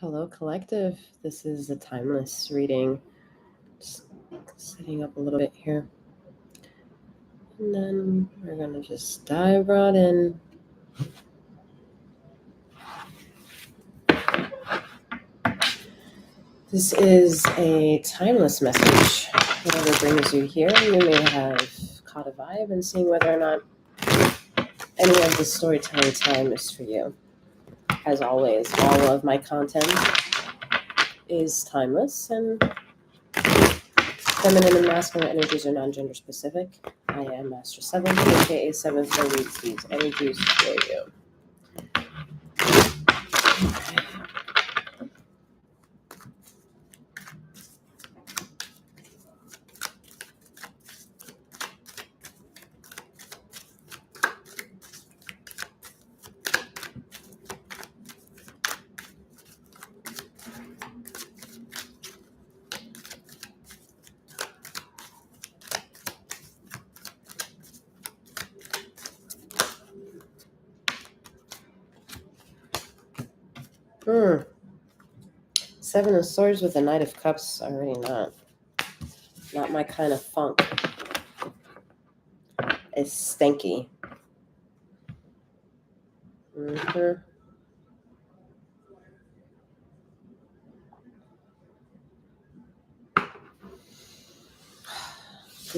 Hello, collective. This is a timeless reading. Just setting up a little bit here. And then we're going to just dive right in. This is a timeless message. Whatever brings you here, you may have caught a vibe and seeing whether or not any of the storytelling time is for you. As always, all of my content is timeless, and feminine and masculine energies are non-gender specific. I am Master 7, aka 7, so reads these energies for you. Seven of Swords with the Knight of Cups are really not my kind of funk. It's stanky. Good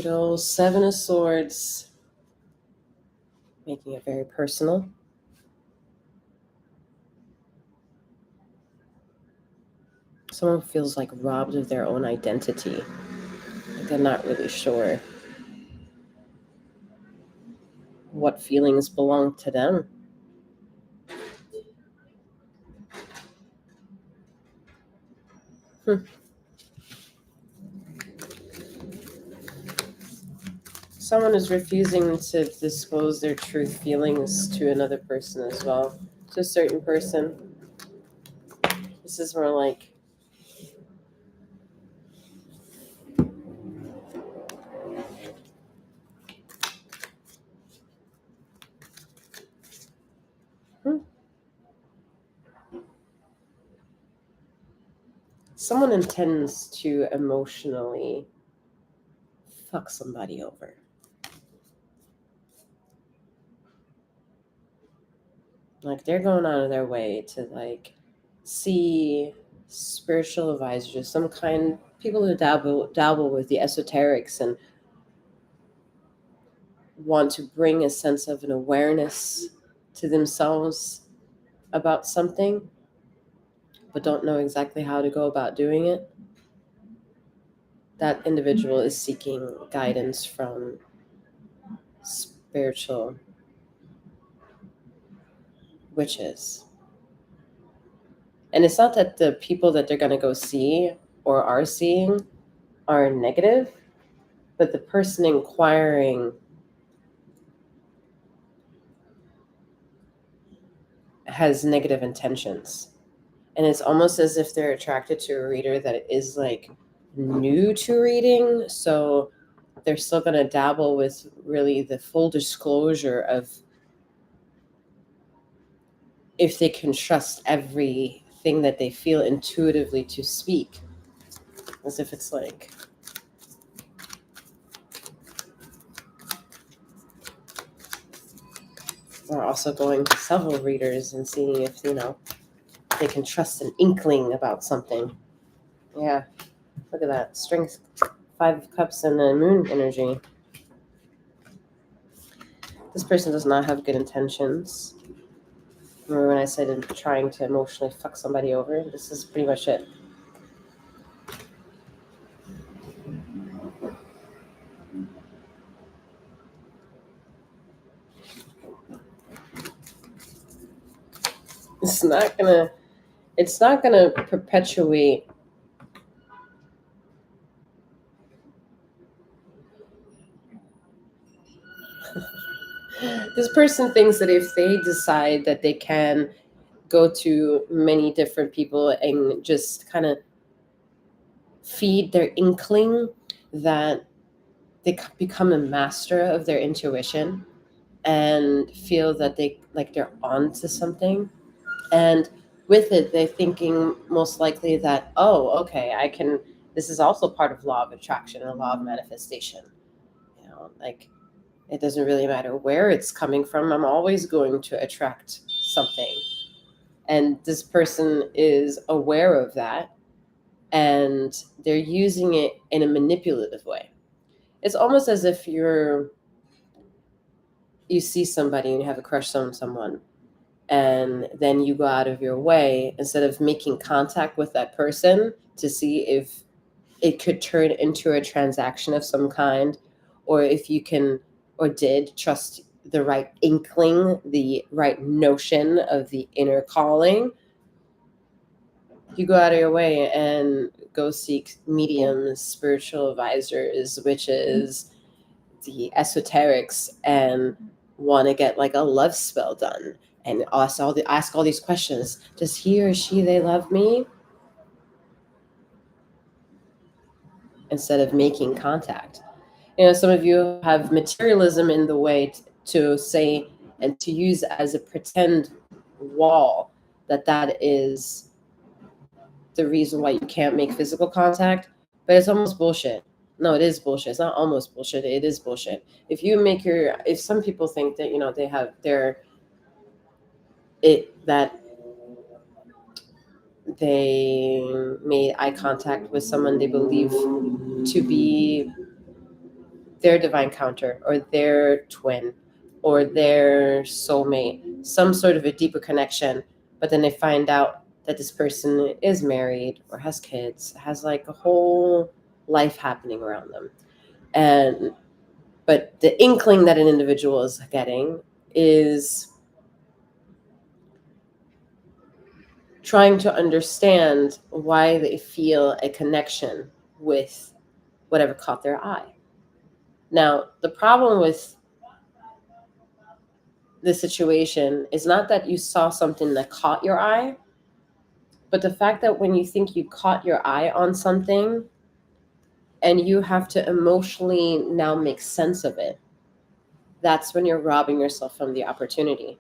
old Seven of Swords, making it very personal. Someone feels like robbed of their own identity. Like they're not really sure what feelings belong to them. Someone is refusing to disclose their true feelings to another person as well, to a certain person. This is more like someone intends to emotionally fuck somebody over. Like they're going out of their way to see spiritual advisors, some kind, people who dabble with the esoterics and want to bring a sense of an awareness to themselves about something, but don't know exactly how to go about doing it. That individual is seeking guidance from spiritual witches. And it's not that the people that they're going to go see or are seeing are negative, but the person inquiring has negative intentions. And it's almost as if they're attracted to a reader that is new to reading. So they're still going to dabble with really the full disclosure of if they can trust everything that they feel intuitively to speak. As if it's we're also going to several readers and seeing if, they can trust an inkling about something. Yeah, look at that. Strength, 5 of Cups, and the Moon energy. This person does not have good intentions. Remember when I said I'm trying to emotionally fuck somebody over? This is pretty much it. It's not gonna perpetuate this person thinks that if they decide that they can go to many different people and just kind of feed their inkling, that they become a master of their intuition and feel that they're onto something. And with it, they're thinking most likely that, oh, okay, I can, this is also part of law of attraction and law of manifestation. You know, like, it doesn't really matter where it's coming from. I'm always going to attract something. And this person is aware of that, and they're using it in a manipulative way. It's almost as if you see somebody and you have a crush on someone, and then you go out of your way instead of making contact with that person to see if it could turn into a transaction of some kind, or if you can or did trust the right inkling, the right notion of the inner calling. You go out of your way and go seek mediums, spiritual advisors, witches, the esoterics, and want to get like a love spell done, and ask all these questions. Does he or she, they love me? Instead of making contact. You know, some of you have materialism in the way to say and to use as a pretend wall that is the reason why you can't make physical contact, but it's almost bullshit. No, it is bullshit. It's not almost bullshit. It is bullshit. If some people think that, you know, they have that they made eye contact with someone they believe to be their divine counter or their twin or their soulmate, some sort of a deeper connection, but then they find out that this person is married or has kids, has like a whole life happening around them. But the inkling that an individual is getting is trying to understand why they feel a connection with whatever caught their eye. Now, the problem with the situation is not that you saw something that caught your eye, but the fact that when you think you caught your eye on something and you have to emotionally now make sense of it, that's when you're robbing yourself from the opportunity.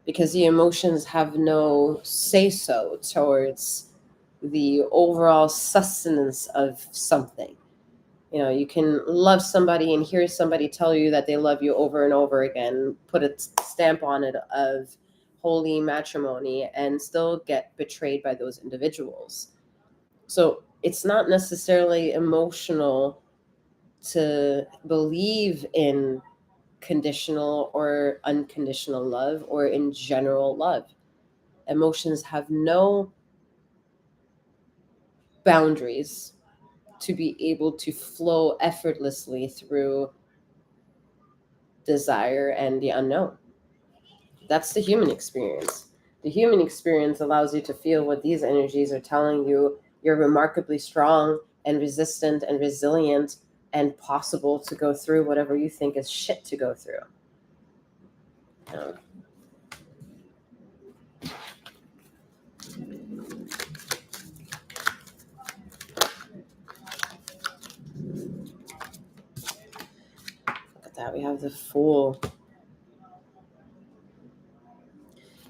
Because the emotions have no say-so towards the overall sustenance of something. You know, you can love somebody and hear somebody tell you that they love you over and over again, put a stamp on it of holy matrimony, and still get betrayed by those individuals. So it's not necessarily emotional to believe in conditional or unconditional love or in general love. Emotions have no boundaries to be able to flow effortlessly through desire and the unknown. That's the human experience. The human experience allows you to feel what these energies are telling you. You're remarkably strong and resistant and resilient and possible to go through whatever you think is shit to go through. Look at that. We have the Fool.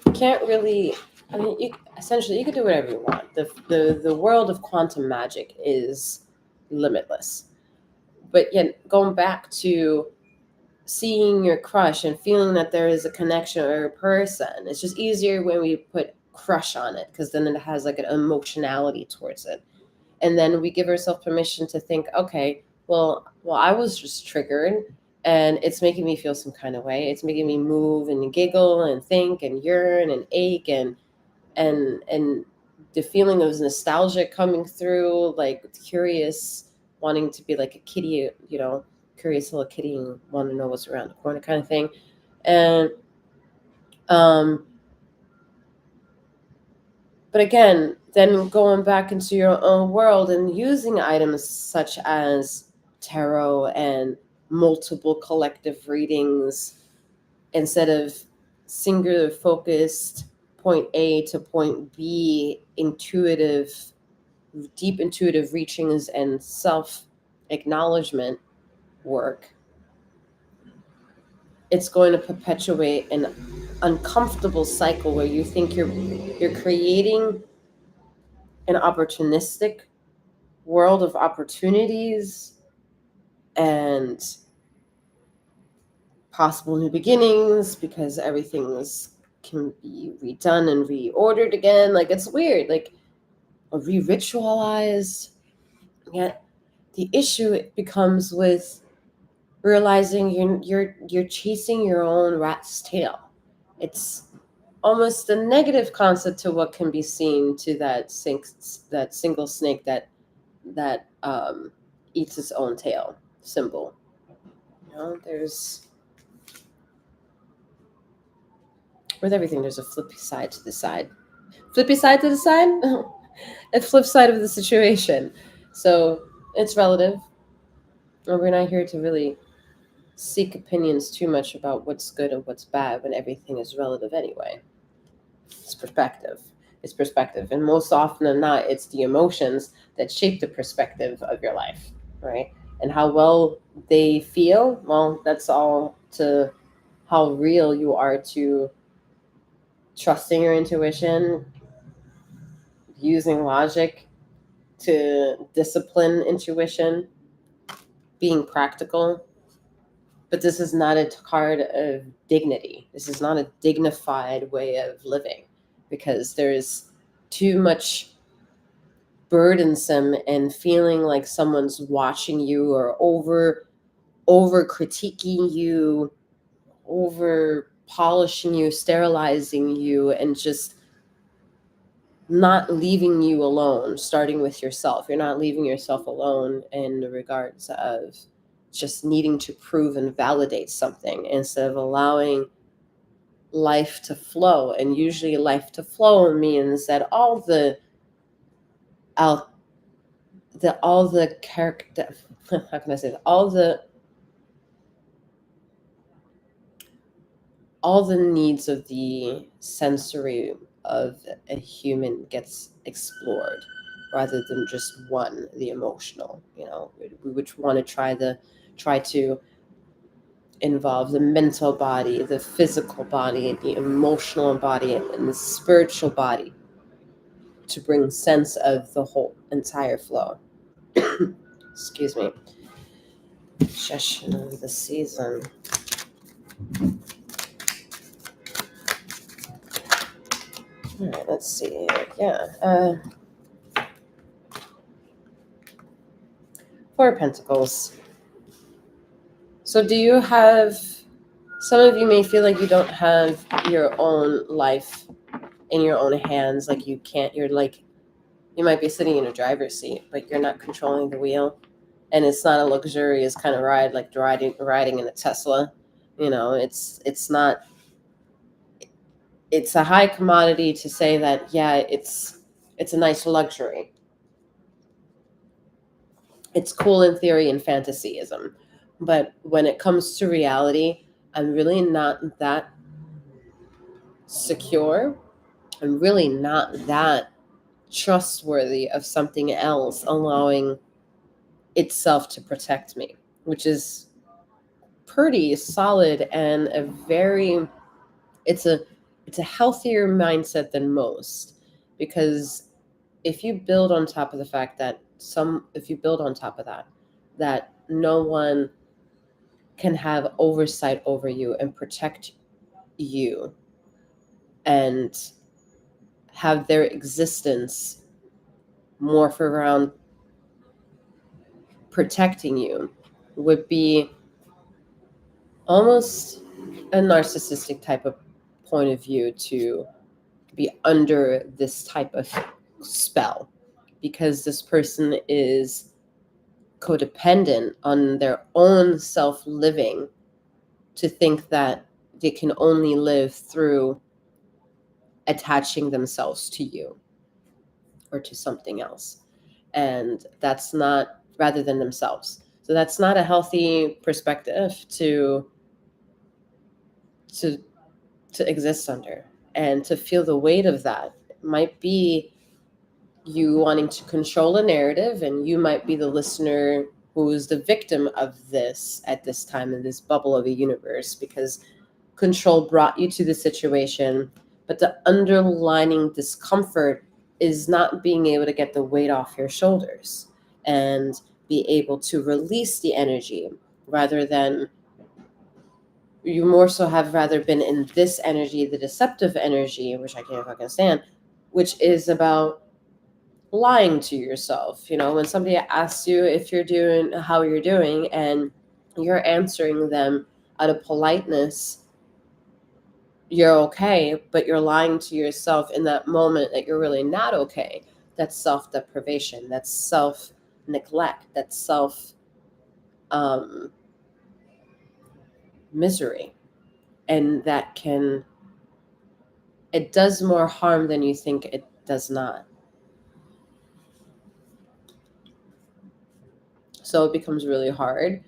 You can't really, I mean, essentially, you can do whatever you want. The world of quantum magic is limitless. But yet, going back to seeing your crush and feeling that there is a connection or a person, it's just easier when we put crush on it, because then it has like an emotionality towards it. And then we give ourselves permission to think, okay, well, I was just triggered and it's making me feel some kind of way. It's making me move and giggle and think and yearn and ache and the feeling of nostalgia coming through, like curious, wanting to be like a kitty, you know, curious little kitty and want to know what's around the corner kind of thing. And um but again, then going back into your own world and using items such as tarot and multiple collective readings instead of singular focused point A to point B, deep intuitive reachings and self acknowledgement work. it's going to perpetuate an uncomfortable cycle where you think you're creating an opportunistic world of opportunities and possible new beginnings because everything's can be redone and reordered again. Like, it's weird, like, or re-ritualized. Yet the issue becomes with realizing you're chasing your own rat's tail. It's almost a negative concept to what can be seen to that single snake that eats its own tail symbol. You know, there's with everything, there's a flippy side to the side. Flippy side to the side? A flip side of the situation. So it's relative. We're not here to really seek opinions too much about what's good and what's bad when everything is relative anyway. It's perspective. It's perspective. And most often than not, it's the emotions that shape the perspective of your life, right? And how well they feel, well, that's all to how real you are to trusting your intuition, using logic to discipline intuition, being practical. But this is not a card of dignity. This is not a dignified way of living because there's too much burdensome and feeling like someone's watching you or over critiquing you, over polishing you, sterilizing you, and just not leaving you alone, starting with yourself. You're not leaving yourself alone in the regards of just needing to prove and validate something instead of allowing life to flow. And usually life to flow means that all the character, how can I say that? All the needs of the sensory of a human gets explored rather than just one, the emotional. You know, we would want to try to involve the mental body, the physical body, the emotional body, and the spiritual body to bring sense of the whole entire flow. Excuse me. Session of the season. All right, let's see. Yeah. Four of Pentacles. So do you have, some of you may feel like you don't have your own life in your own hands. Like you can't, you might be sitting in a driver's seat, but you're not controlling the wheel. And it's not a luxurious kind of ride, like riding in a Tesla. You know, it's not, it's a high commodity to say that, yeah, it's a nice luxury. It's cool in theory and fantasyism. But when it comes to reality, I'm really not that secure. I'm really not that trustworthy of something else allowing itself to protect me, which is pretty solid and it's a healthier mindset than most. Because if you build on top of the fact that that no one can have oversight over you and protect you and have their existence morph around protecting you, would be almost a narcissistic type of point of view to be under this type of spell, because this person is codependent on their own self-living to think that they can only live through attaching themselves to you or to something else. And that's not, rather than themselves. So that's not a healthy perspective to exist under. And to feel the weight of that might be you wanting to control a narrative, and you might be the listener who is the victim of this at this time in this bubble of a universe, because control brought you to the situation, but the underlining discomfort is not being able to get the weight off your shoulders and be able to release the energy, rather than you more so have rather been in this energy, the deceptive energy, which I can't fucking stand, which is about lying to yourself. When somebody asks you if you're doing, how you're doing, and you're answering them out of politeness, you're okay, but you're lying to yourself in that moment that you're really not okay. That's self-deprivation. That's self-neglect. That's misery. And it does more harm than you think it does not. So it becomes really hard,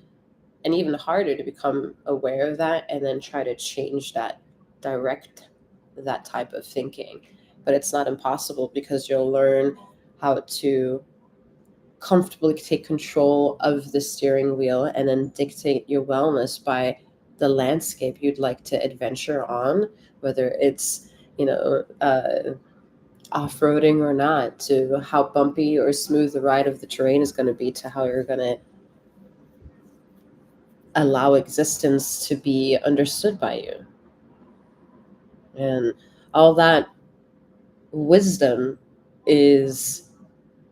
and even harder to become aware of that and then try to change that, direct that type of thinking. But it's not impossible, because you'll learn how to comfortably take control of the steering wheel and then dictate your wellness by the landscape you'd like to adventure on, whether it's, off-roading or not, to how bumpy or smooth the ride of the terrain is going to be, to how you're going to allow existence to be understood by you. And all that wisdom is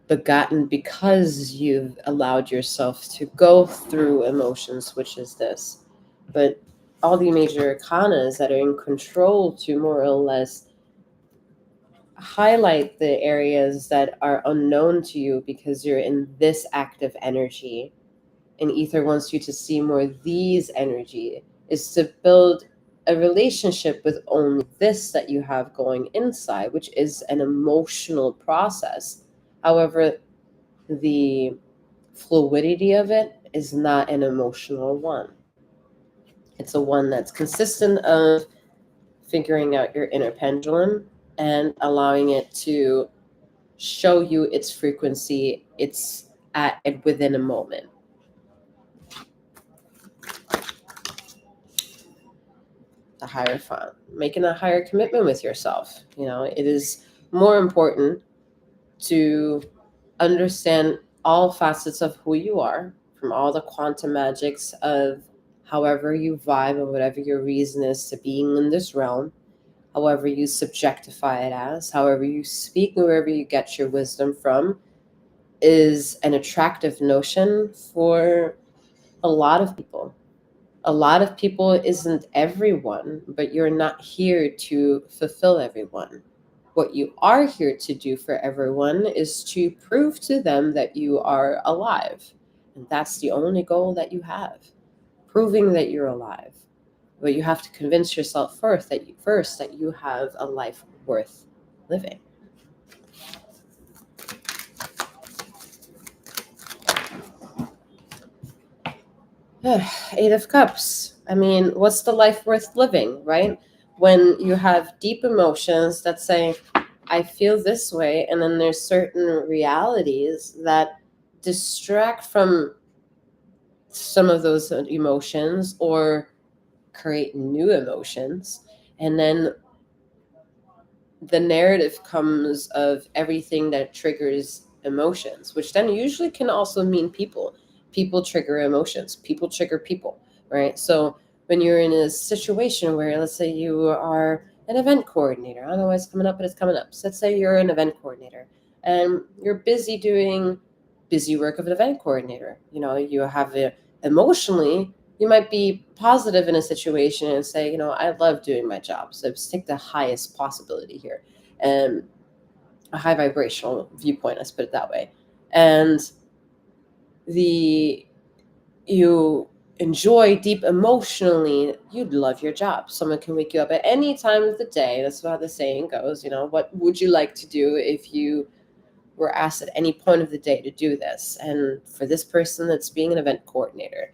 begotten because you've allowed yourself to go through emotions, which is this. But all the major arcanas that are in control to more or less highlight the areas that are unknown to you because you're in this active energy, and ether wants you to see more these energy, is to build a relationship with only this that you have going inside, which is an emotional process. However, the fluidity of it is not an emotional one. It's a one that's consistent of figuring out your inner pendulum and allowing it to show you its frequency, it's at it within a moment. The Hierophant, making a higher commitment with yourself. It is more important to understand all facets of who you are, from all the quantum magics of however you vibe and whatever your reason is to being in this realm, however you subjectify it as, however you speak, wherever you get your wisdom from, is an attractive notion for a lot of people. A lot of people isn't everyone, but you're not here to fulfill everyone. What you are here to do for everyone is to prove to them that you are alive. And that's the only goal that you have, proving that you're alive. But you have to convince yourself first that you have a life worth living. Eight of Cups. I mean, what's the life worth living, right? When you have deep emotions that say, I feel this way, and then there's certain realities that distract from some of those emotions or create new emotions. And then the narrative comes of everything that triggers emotions, which then usually can also mean people. People trigger emotions. People trigger people, right? So when you're in a situation where, let's say you are an event coordinator, I don't know why it's coming up, but it's coming up. So let's say you're an event coordinator and you're busy doing busy work of an event coordinator. You have emotionally, you might be positive in a situation and say, I love doing my job. So let's take the highest possibility here and a high vibrational viewpoint, let's put it that way. And you enjoy deep emotionally, you'd love your job. Someone can wake you up at any time of the day. That's how the saying goes. What would you like to do if you were asked at any point of the day to do this? And for this person, that's being an event coordinator.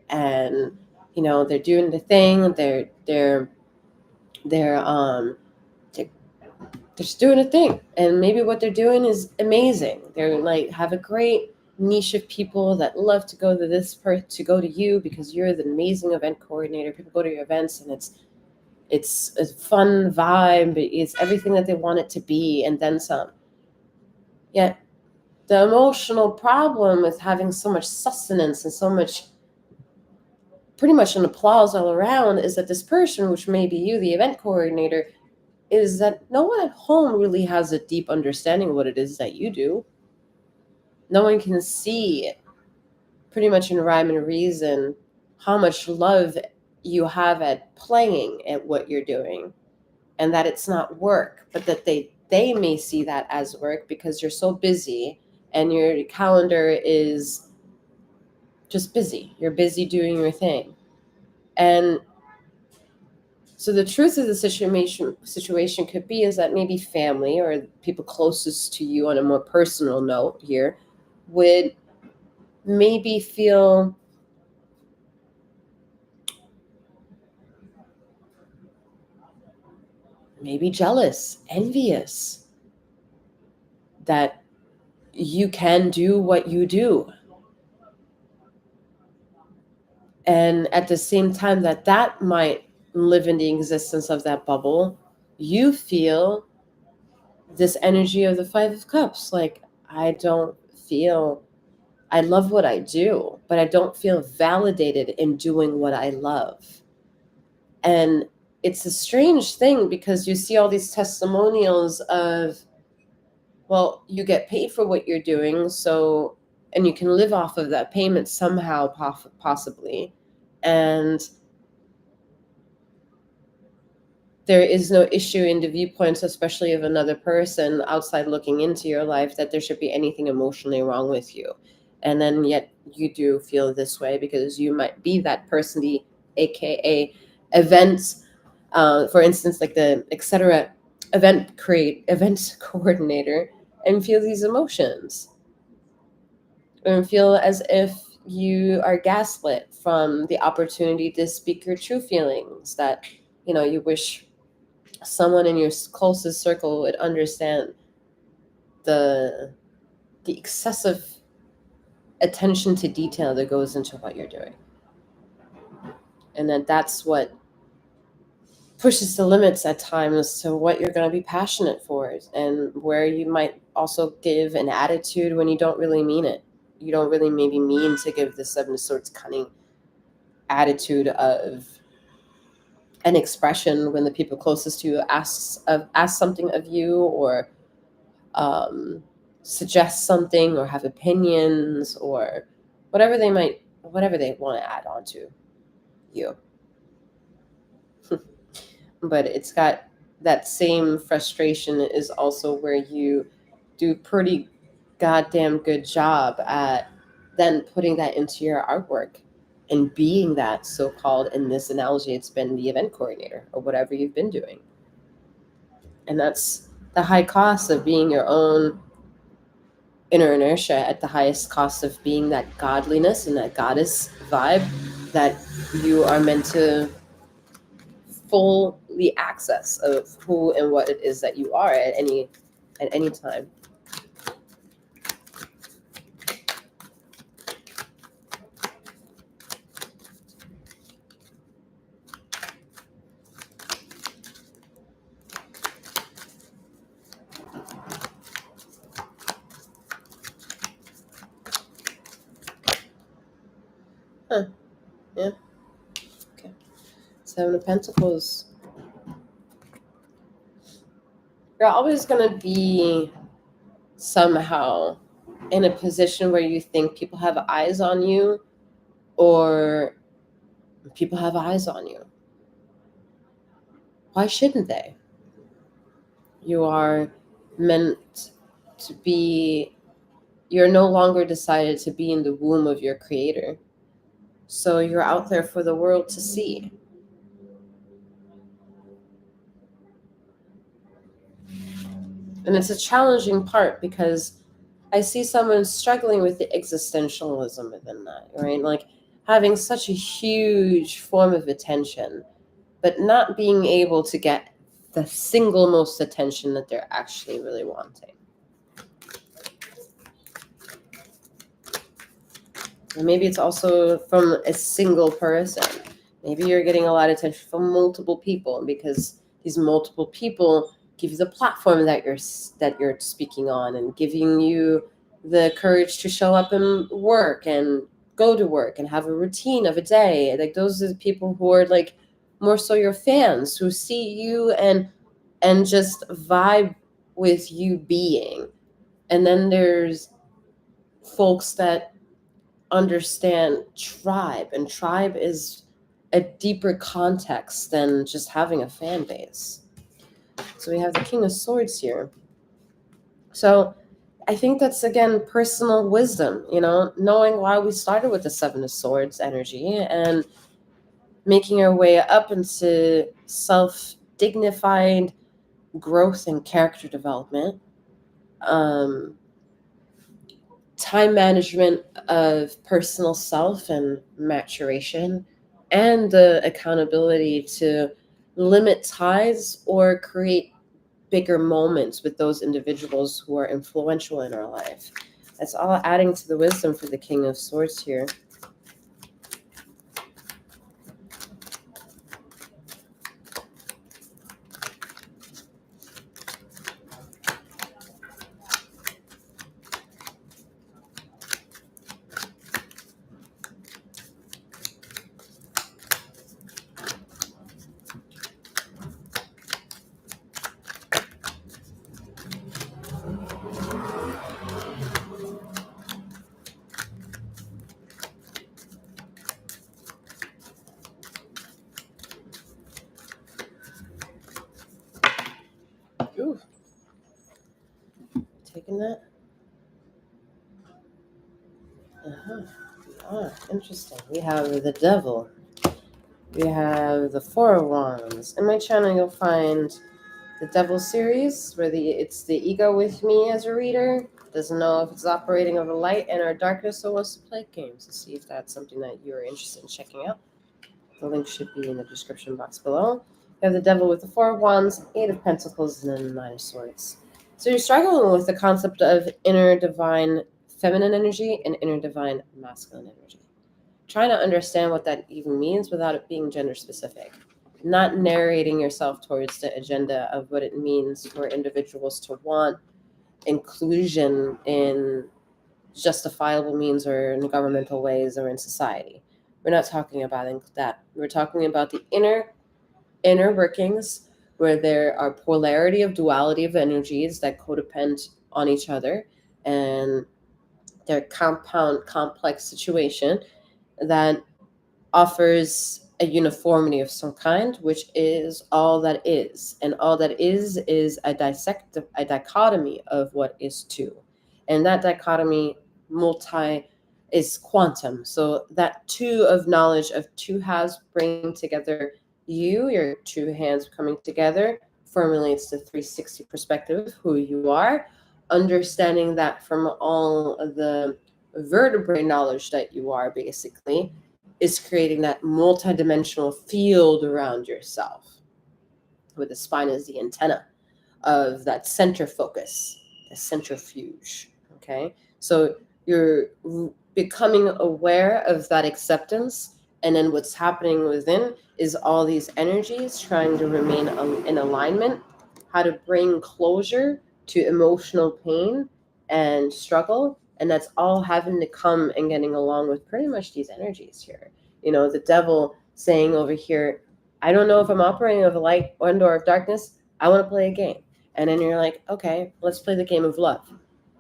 And they're doing the thing, they're just doing a thing, and maybe what they're doing is amazing. They're like have a great niche of people that love to go to to go to you because you're the amazing event coordinator. People go to your events and it's a fun vibe. It's everything that they want it to be and then some. Yet the emotional problem with having so much sustenance and so much, pretty much an applause all around, is that this person, which may be you, the event coordinator, is that no one at home really has a deep understanding of what it is that you do. No one can see, pretty much in rhyme and reason, how much love you have at playing at what you're doing, and that it's not work, but that they may see that as work because you're so busy and your calendar is just busy. You're busy doing your thing. And so the truth of the situation could be is that maybe family or people closest to you on a more personal note here would maybe feel maybe jealous, envious that you can do what you do. And at the same time that might live in the existence of that bubble, you feel this energy of the Five of Cups. Like, I love what I do, but I don't feel validated in doing what I love. And it's a strange thing because you see all these testimonials of, well, you get paid for what you're doing, so, and you can live off of that payment somehow, possibly. And there is no issue in the viewpoints, especially of another person outside looking into your life, that there should be anything emotionally wrong with you. And then yet you do feel this way because you might be that person, the AKA events, for instance, like the etc. event coordinator, and feel these emotions and feel as if you are gaslit from the opportunity to speak your true feelings, that you wish someone in your closest circle would understand the excessive attention to detail that goes into what you're doing, and that's what pushes the limits at times to what you're going to be passionate for, and where you might also give an attitude when you don't really mean it. You don't really maybe mean to give the Seven of Swords cunning attitude of an expression when the people closest to you ask something of you, or suggest something, or have opinions, or whatever they want to add on to you. But it's got that same frustration is also where you do pretty goddamn good job at then putting that into your artwork and being that so-called, in this analogy, it's been the event coordinator or whatever you've been doing. And that's the high cost of being your own inner inertia, at the highest cost of being that godliness and that goddess vibe that you are meant to fully access of who and what it is that you are at any time. Huh. Yeah. Okay. Seven of Pentacles. You're always going to be somehow in a position where you think people have eyes on you, or people have eyes on you. Why shouldn't they? You are meant to be, you're no longer decided to be in the womb of your creator. So you're out there for the world to see. And it's a challenging part because I see someone struggling with the existentialism within that, right? Like having such a huge form of attention, but not being able to get the single most attention that they're actually really wanting. And maybe it's also from a single person. Maybe you're getting a lot of attention from multiple people, because these multiple people give you the platform that you're speaking on, and giving you the courage to show up and work and go to work and have a routine of a day. Like, those are the people who are like more so your fans, who see you and just vibe with you being. And then there's folks that understand tribe, and tribe is a deeper context than just having a fan base. So we have the King of Swords here. So I think that's, again, personal wisdom, knowing why we started with the Seven of Swords energy, and making our way up into self-dignified growth and character development, time management of personal self and maturation, and the accountability to limit ties or create bigger moments with those individuals who are influential in our life. That's all adding to the wisdom for the King of Swords here. Ooh. Taking that? Interesting. We have the Devil. We have the Four of Wands. In my channel, you'll find the Devil series, where it's the ego with me as a reader. Doesn't know if it's operating over light and or darkness, so wants to play games to see if that's something that you're interested in checking out. The link should be in the description box below. You have the Devil with the Four of Wands, Eight of Pentacles, and then the Nine of Swords. So you're struggling with the concept of inner divine feminine energy and inner divine masculine energy. Trying to understand what that even means without it being gender specific. Not narrating yourself towards the agenda of what it means for individuals to want inclusion in justifiable means, or in governmental ways, or in society. We're not talking about that. We're talking about the inner workings, where there are polarity of duality of energies that codepend on each other, and their compound complex situation that offers a uniformity of some kind, which is all that is. And all that is a dichotomy of what is two. And that dichotomy is quantum. So that two of knowledge of two halves bringing together your two hands coming together formulates the 360 perspective of who you are, understanding that from all of the vertebrae knowledge that you are, basically, is creating that multidimensional field around yourself, where the spine is the antenna of that center focus, the centrifuge. Okay, so you're becoming aware of that acceptance, and then what's happening within is all these energies trying to remain in alignment, how to bring closure to emotional pain and struggle. And that's all having to come and getting along with pretty much these energies here. The Devil saying over here, I don't know if I'm operating of light or of darkness. I want to play a game. And then you're like, okay, let's play the game of love.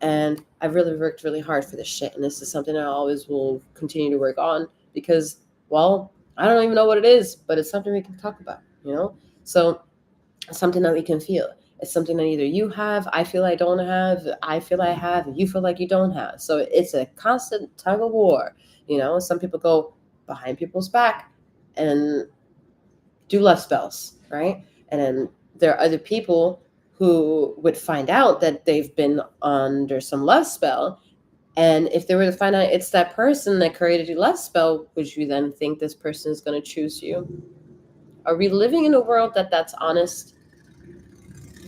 And I've really worked really hard for this shit. And this is something I always will continue to work on, because, well, I don't even know what it is, but it's something we can talk about, So it's something that we can feel. It's something that either you have, I feel I don't have, I feel I have, you feel like you don't have. So it's a constant tug of war. Some people go behind people's back and do love spells, right? And then there are other people who would find out that they've been under some love spell. And if they were to find out it's that person that created a love spell, would you then think this person is going to choose you? Are we living in a world that's honest?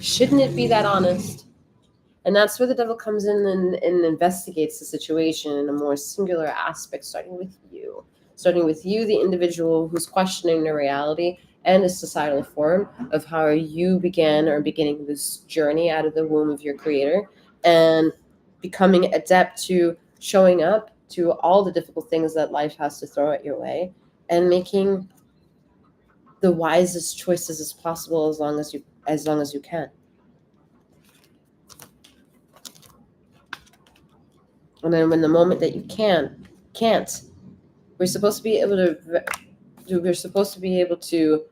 Shouldn't it be that honest? And that's where the devil comes in and investigates the situation in a more singular aspect, starting with you, the individual who's questioning the reality and the societal form of how you began or beginning this journey out of the womb of your creator, and becoming adept to showing up to all the difficult things that life has to throw at your way, and making the wisest choices as possible as long as you can. And then when the moment that you can't, we're supposed to be able to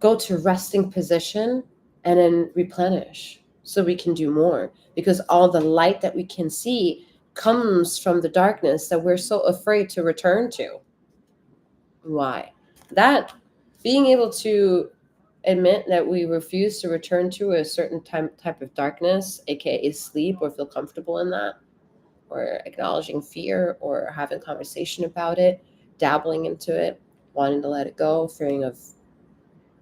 go to resting position and then replenish so we can do more, because all the light that we can see comes from the darkness that we're so afraid to return to. Why? That being able to admit that we refuse to return to a certain type of darkness, aka sleep, or feel comfortable in that, or acknowledging fear, or having conversation about it, dabbling into it, wanting to let it go, fearing of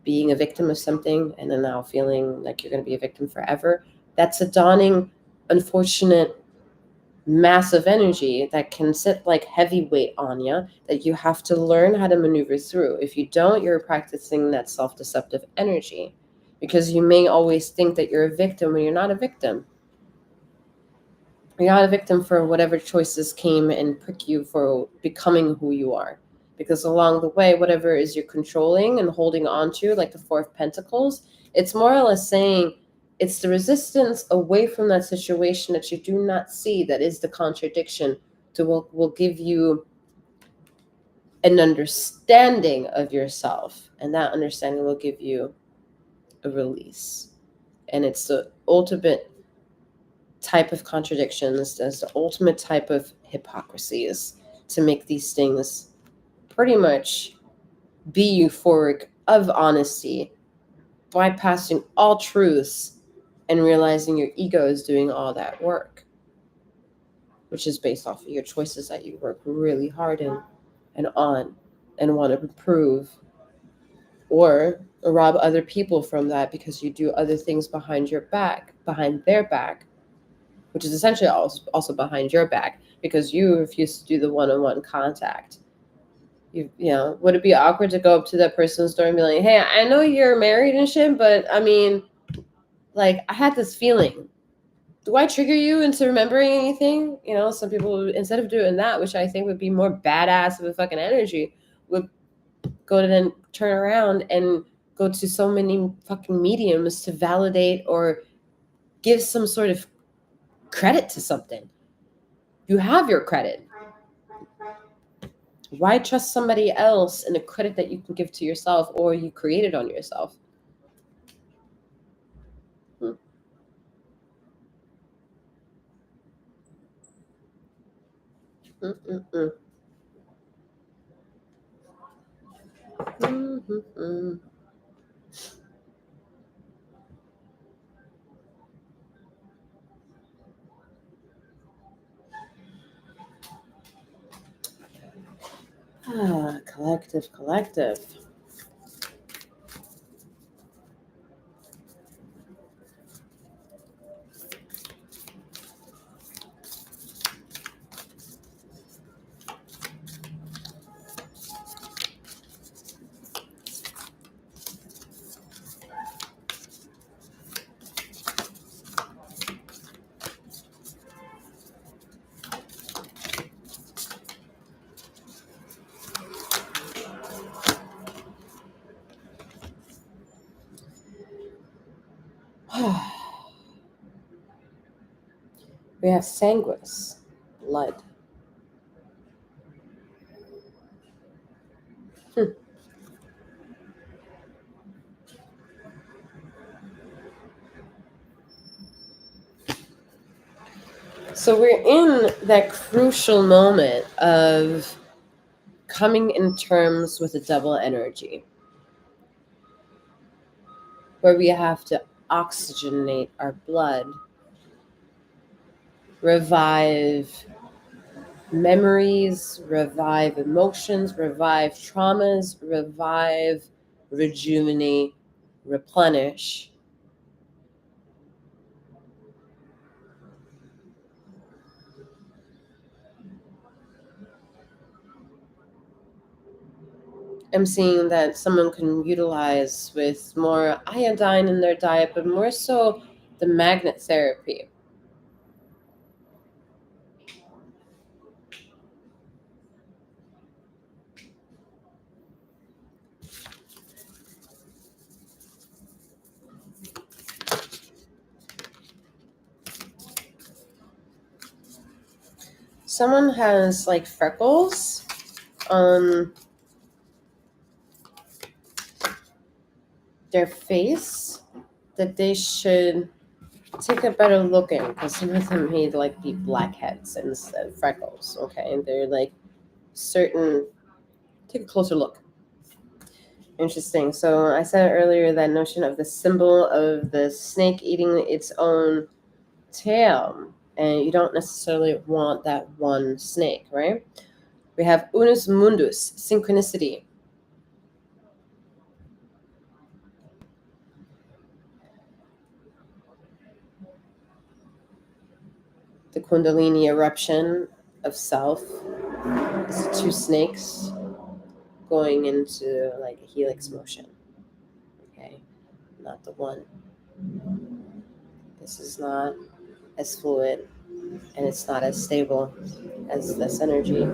being a victim of something, and then now feeling like you're going to be a victim forever. That's a dawning, unfortunate, massive energy that can sit like heavyweight on you, that you have to learn how to maneuver through. If you don't, you're practicing that self-deceptive energy, because you may always think that you're a victim when you're not a victim. You're not a victim for whatever choices came and prick you for becoming who you are. Because along the way, whatever is you're controlling and holding on to, like the Four of Pentacles, it's more or less saying it's the resistance away from that situation that you do not see that is the contradiction to will give you an understanding of yourself. And that understanding will give you a release. And it's the ultimate type of contradictions, there's the ultimate type of hypocrisies to make these things pretty much be euphoric of honesty, bypassing all truths and realizing your ego is doing all that work, which is based off of your choices that you work really hard in and on and want to improve, or rob other people from that because you do other things behind their back, which is essentially also behind your back, because you refuse to do the one-on-one contact. You know, would it be awkward to go up to that person's door and be like, hey, I know you're married and shit, but I mean, like, I had this feeling. Do I trigger you into remembering anything? You know, some people, instead of doing that, which I think would be more badass of a fucking energy, would go to then turn around and go to so many fucking mediums to validate or give some sort of credit to something. You have your credit. Why trust somebody else in a credit that you can give to yourself or you created on yourself? Mm-mm-mm. Mm-hmm. Collective. We have sanguis, blood. So we're in that crucial moment of coming in terms with a double energy, where we have to oxygenate our blood, revive memories, revive emotions, revive traumas, revive, rejuvenate, replenish, am seeing that someone can utilize with more iodine in their diet, but more so the magnet therapy. Someone has like freckles on their face that they should take a better look in, because some of them may like be blackheads instead of freckles. Okay, and they're like certain. Take a closer look. Interesting. So I said earlier that notion of the symbol of the snake eating its own tail, and you don't necessarily want that one snake, right? We have Unus Mundus, synchronicity. The Kundalini eruption of self. It's two snakes going into like a helix motion. Okay, not the one. This is not as fluid and it's not as stable as this energy.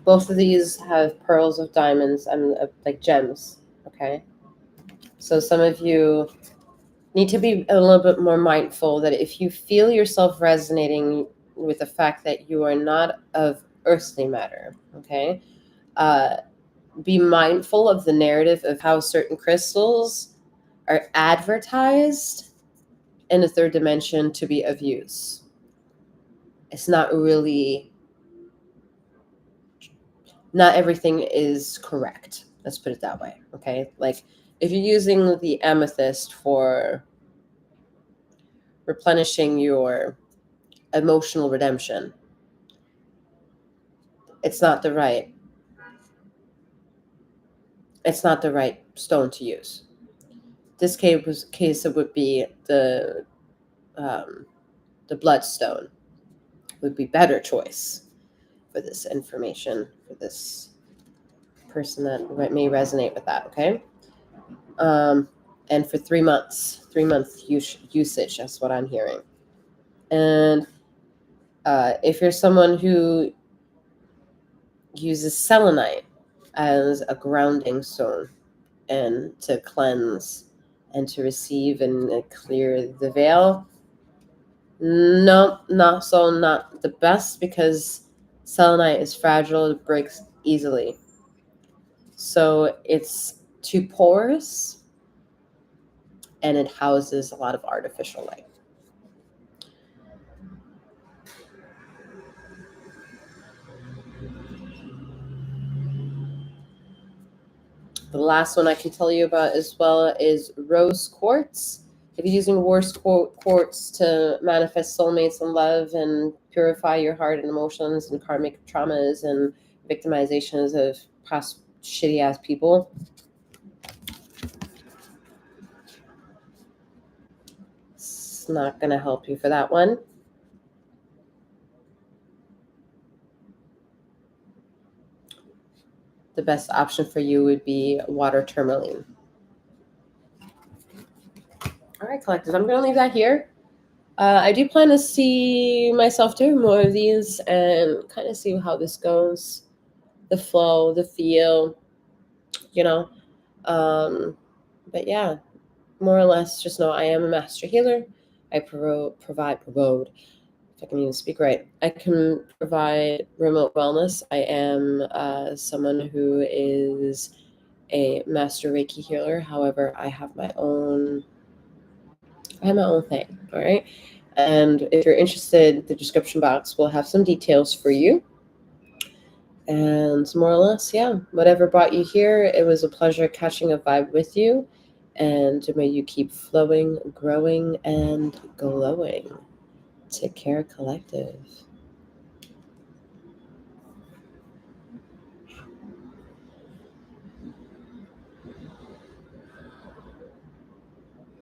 Both of these have pearls of diamonds and like gems. Okay, so some of you need to be a little bit more mindful that if you feel yourself resonating with the fact that you are not of earthly matter, okay, be mindful of the narrative of how certain crystals are advertised in the third dimension to be of use. It's not really, not everything is correct. Let's put it that way, okay? Like if you're using the amethyst for replenishing your emotional redemption, it's not the right stone to use. This case it would be the bloodstone would be better choice for this information, for this person that may resonate with that, okay? And for 3 months, 3-month usage, that's what I'm hearing. And if you're someone who uses selenite as a grounding stone and to cleanse and to receive and clear the veil, no, not the best, because selenite is fragile, it breaks easily. So it's too porous and it houses a lot of artificial light. The last one I can tell you about as well is rose quartz. If you're using rose quartz to manifest soulmates and love and purify your heart and emotions and karmic traumas and victimizations of past shitty ass people, it's not going to help you for that one. The best option for you would be water tourmaline. All right, collectors, I'm going to leave that here. I do plan to see myself doing more of these and kind of see how this goes. The flow, the feel, you know. But yeah, more or less, just know I am a master healer. I provide, if I can even speak right. I can provide remote wellness. I am someone who is a master Reiki healer. However, I have my own thing, all right? And if you're interested, the description box will have some details for you. And more or less, yeah, whatever brought you here, it was a pleasure catching a vibe with you. And may you keep flowing, growing, and glowing. Take care, collective.